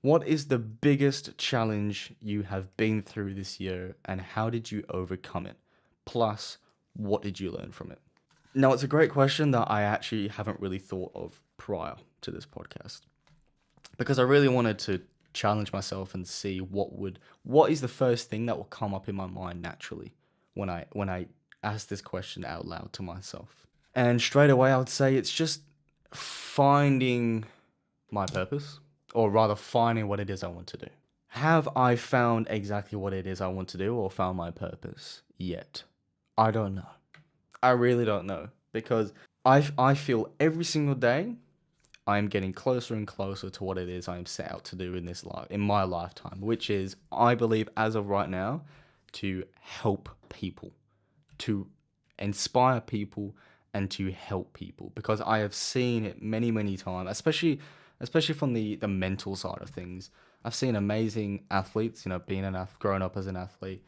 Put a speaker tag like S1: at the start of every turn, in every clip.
S1: What is the biggest challenge you have been through this year and how did you overcome it? Plus, what did you learn from it? Now, it's a great question that I actually haven't really thought of prior to this podcast because I really wanted to challenge myself and see what is the first thing that will come up in my mind naturally when I ask this question out loud to myself. And straight away I would say it's just finding my purpose, or rather finding what it is I want to do. Have I found exactly what it is I want to do or found my purpose yet? I don't know. I really don't know because I feel every single day I'm getting closer and closer to what it is I'm set out to do in this life, in my lifetime, which is, I believe, as of right now, to help people, to inspire people, and to help people. Because I have seen it many, many times, especially from the mental side of things. I've seen amazing athletes, growing up as an athlete,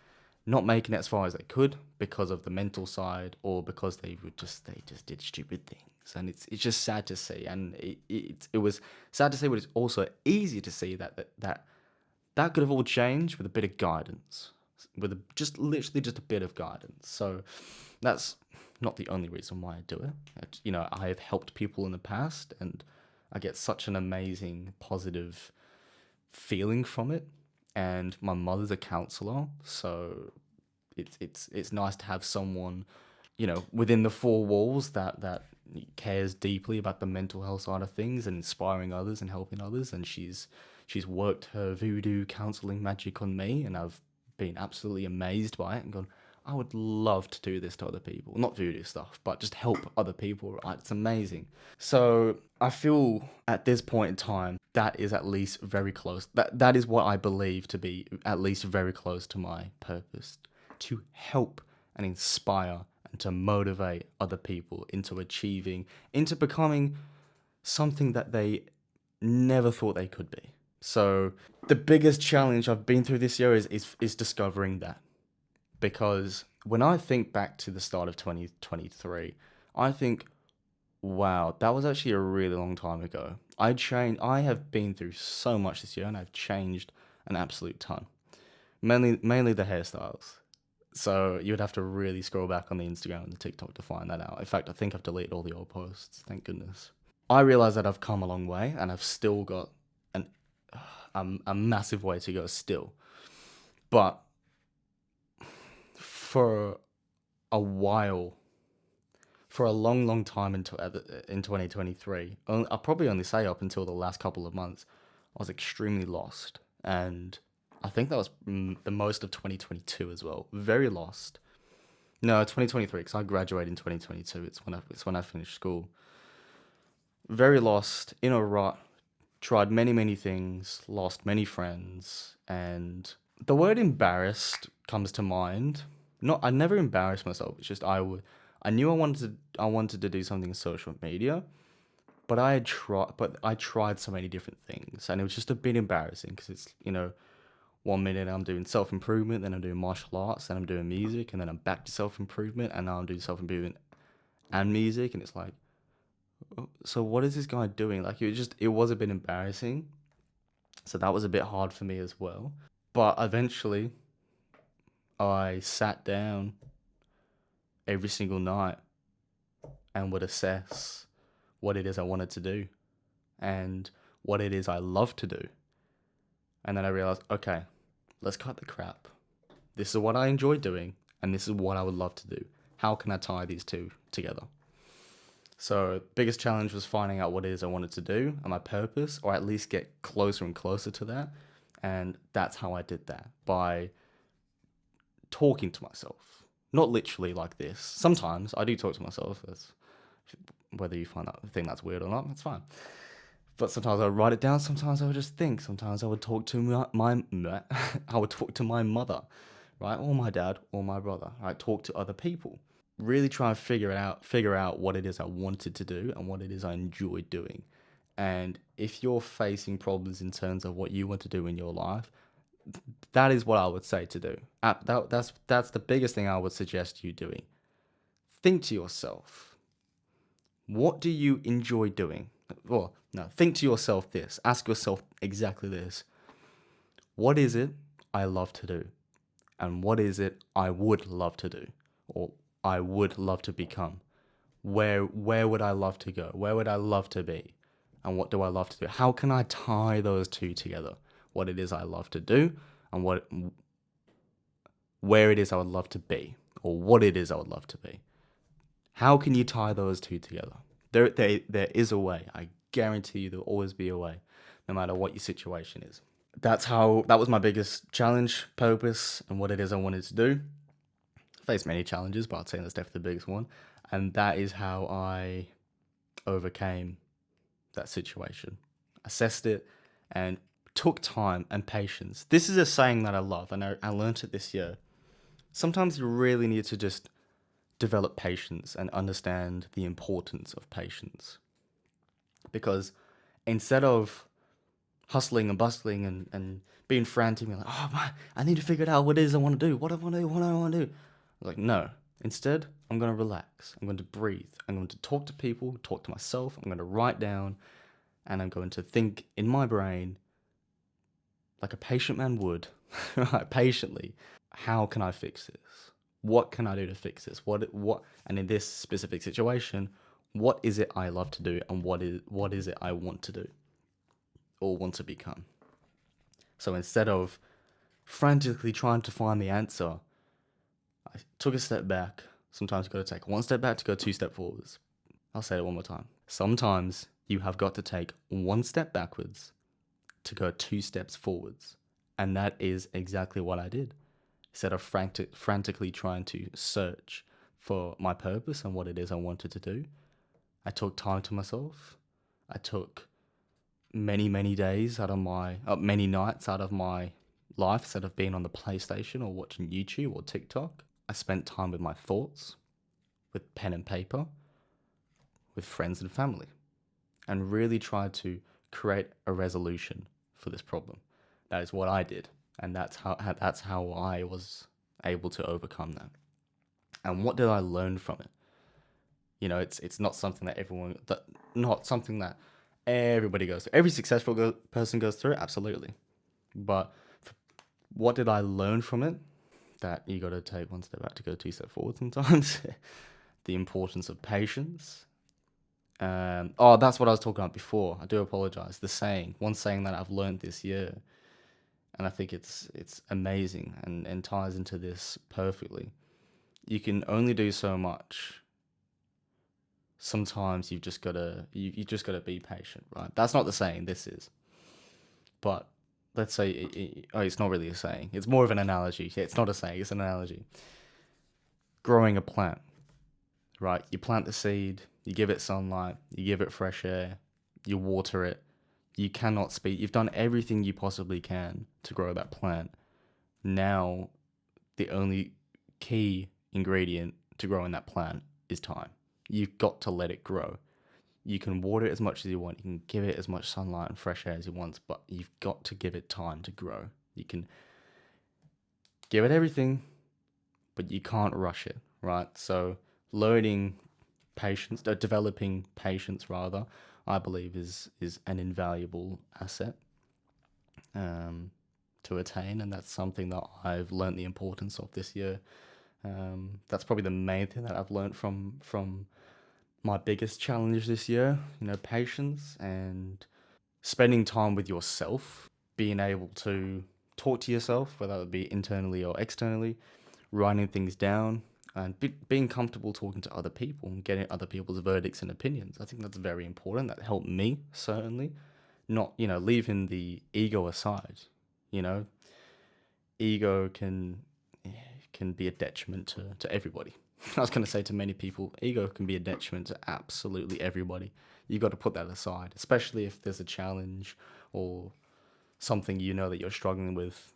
S1: not making it as far as they could because of the mental side or because they just did stupid things. And it's just sad to see. And it was sad to see, but it's also easy to see that could have all changed with a bit of guidance, just literally just a bit of guidance. So that's not the only reason why I do it. I have helped people in the past and I get such an amazing positive feeling from it. And my mother's a counselor, so it's nice to have someone, within the four walls that cares deeply about the mental health side of things and inspiring others and helping others. And she's worked her voodoo counseling magic on me, and I've been absolutely amazed by it and gone, I would love to do this to other people. Not voodoo stuff, but just help other people, right? It's amazing. So I feel at this point in time, that is at least very close. That is what I believe to be at least very close to my purpose. To help and inspire and to motivate other people into becoming something that they never thought they could be. So the biggest challenge I've been through this year is discovering that. Because when I think back to the start of 2023, I think, wow, that was actually a really long time ago. I have been through so much this year and I've changed an absolute ton. Mainly the hairstyles. So you would have to really scroll back on the Instagram and the TikTok to find that out. In fact, I think I've deleted all the old posts. Thank goodness. I realize that I've come a long way and I've still got a massive way to go still. But for a while, for a long, long time in 2023, I'll probably only say up until the last couple of months, I was extremely lost. And I think that was the most of 2022 as well. Very lost. No, 2023, because I graduated in 2022. It's when I finished school. Very lost, in a rut, tried many, many things, lost many friends, and the word embarrassed comes to mind. I never embarrassed myself. It's just I knew I wanted to do something in social media, but I tried so many different things, and it was just a bit embarrassing because it's 1 minute I'm doing self improvement, then I'm doing martial arts, then I'm doing music, and then I'm back to self improvement, and now I'm doing self improvement and music, and it's like, so what is this guy doing? Like it was a bit embarrassing, so that was a bit hard for me as well. But eventually, I sat down every single night and would assess what it is I wanted to do and what it is I love to do. And then I realized, okay, let's cut the crap. This is what I enjoy doing, and this is what I would love to do. How can I tie these two together? So, biggest challenge was finding out what it is I wanted to do and my purpose, or at least get closer and closer to that. And that's how I did that, by talking to myself. Not literally like this. Sometimes I do talk to myself. Whether you think that's weird or not, that's fine. But sometimes I would write it down. Sometimes I would just think. Sometimes I would talk to I would talk to my mother, right, or my dad, or my brother. Right, talk to other people. Really try and figure out what it is I wanted to do and what it is I enjoyed doing. And if you're facing problems in terms of what you want to do in your life, that is what I would say to do. That's the biggest thing I would suggest you doing. Think to yourself, what do you enjoy doing? well, no, think to yourself this. Ask yourself exactly this. What is it I love to do? And what is it I would love to do? Or I would love to become? Where would I love to go? Where would I love to be? And what do I love to do? How can I tie those two together? What it is I love to do and where it is I would love to be, or what it is I would love to be. How can you tie those two together? There is a way. I guarantee you there will always be a way, no matter what your situation is. That was my biggest challenge, purpose, and what it is I wanted to do. I faced many challenges, but I'd say that's definitely the biggest one. And that is how I overcame that situation. Assessed it and took time and patience. This is a saying that I love, and I learned it this year. Sometimes you really need to just develop patience and understand the importance of patience. Because instead of hustling and bustling and being frantic, being like, oh man, I need to figure it out what it is I want to do. What do I want to do? What do I want to do? Like, no. Instead, I'm going to relax. I'm going to breathe. I'm going to talk to people, talk to myself. I'm going to write down, and I'm going to think in my brain like a patient man would, right, patiently. How can I fix this? What can I do to fix this? And in this specific situation, what is it I love to do, and what is it I want to do or want to become? So instead of frantically trying to find the answer, I took a step back. Sometimes you've got to take one step back to go 2 steps forwards. I'll say it one more time. Sometimes you have got to take 1 step backwards to go 2 steps forwards. And that is exactly what I did. Instead of frantically trying to search for my purpose and what it is I wanted to do, I took time to myself. I took many days out of many nights out of my life instead of being on the PlayStation or watching YouTube or TikTok. I spent time with my thoughts, with pen and paper, with friends and family, and really tried to create a resolution for this problem. That is what I did, and that's how I was able to overcome that. And what did I learn from it? You know, it's not something that everybody goes through. Every successful person goes through it, absolutely. But what did I learn from it? That you got to take 1 step back to go 2 steps forward sometimes. The importance of patience. That's what I was talking about before. I do apologize. One saying that I've learned this year, and I think it's amazing and ties into this perfectly. You can only do so much. Sometimes you just gotta be patient, right? That's not the saying. This is, but let's say it's not really a saying. It's more of an analogy. It's not a saying. It's an analogy. Growing a plant, right? You plant the seed. You give it sunlight. You give it fresh air. You water it. You cannot speed. You've done everything you possibly can to grow that plant. Now, the only key ingredient to growing that plant is time. You've got to let it grow. You can water it as much as you want. You can give it as much sunlight and fresh air as you want, but you've got to give it time to grow. You can give it everything, but you can't rush it, right? So developing patience rather, I believe is an invaluable asset to attain, and that's something that I've learned the importance of this year. That's probably the main thing that I've learned from my biggest challenge this year, patience and spending time with yourself, being able to talk to yourself, whether it be internally or externally, writing things down, and being comfortable talking to other people and getting other people's verdicts and opinions. I think that's very important. That helped me, certainly. Not, leaving the ego aside. Ego can be a detriment to everybody. I was going to say to many people, ego can be a detriment to absolutely everybody. You got to put that aside, especially if there's a challenge or something that you're struggling with.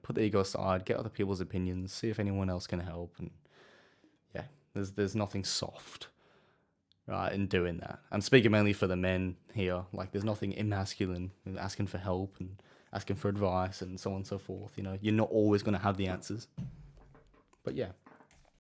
S1: Put the ego aside, get other people's opinions, see if anyone else can help, and there's nothing soft, right, in doing that. I'm speaking mainly for the men here. Like, there's nothing emasculine in asking for help and asking for advice and so on and so forth. You're not always going to have the answers. But yeah,